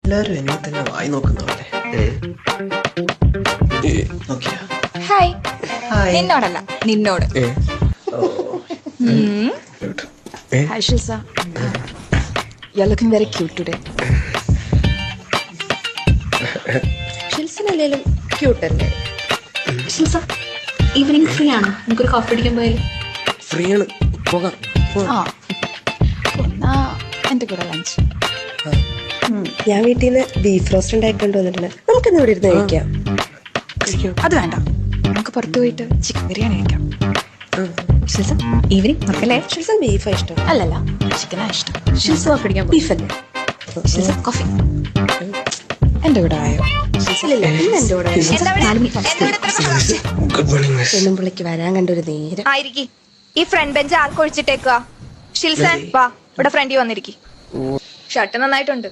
എല്ലാരും എന്നെ തന്നെ വായി നോക്കുന്നവല്ലേ. ഹായ്. ഹായ്. നിന്നോടല്ല, നിന്നോട്. Hi Shilsa. You're looking very cute today. ഷിൽസിനല്ലേലും ക്യൂട്ട് അല്ലേ? ഷിൽസ, ഈവനിങ് ഫ്രീ ആണോ? നമുക്കൊരു കോഫി അടിക്കാൻ പോയാലോ? ഫ്രീ ആണ്, പോകാം. ആ എന്നാ എൻ്റെ കൂടെ ലഞ്ച്. ഞാൻ വീട്ടിൽ നിന്ന് ബീഫ് റോസ്റ്റ് ഉണ്ടാക്കിക്കൊണ്ട് വന്നിട്ടുണ്ട്. നമുക്കിന്ന് ഇവിടെ ഇരുന്ന് കഴിക്കാം. അത് വേണ്ട, നമുക്ക് പുറത്ത് പോയിട്ട് ചിക്കൻ ബിരിയാണി കഴിക്കാം. ഷിൽസ, ഈവനിങ് മക്കളെ. ഷിൽസൺ ബീഫാ ഇഷ്ടം? അല്ലല്ല, ചിക്കനാ ഇഷ്ടം. ഷിൽസ കോഫി അടിക്കാൻ ബീഫല്ലേ? ഷിൽസ, കോഫി എൻ്റെ കൂടെ ആയോ? ഇല്ലില്ല, ഇന്ന് എൻ്റെ കൂടെ ഗുഡ് മോർണിംഗ് മിസ്. എന്നും പുള്ളിക്ക് വരാൻ കണ്ടൊരു നേരം. ആയിരിക്കും. ഈ ഫ്രണ്ട് ബെഞ്ച് ആർക്കൊഴിച്ചിട്ടേക്കുക? ഷിൽസൻ വാ, ഇവിടെ ഫ്രണ്ടിൽ വന്നിരിക്കും. ഷർട്ട് നന്നായിട്ടുണ്ട്.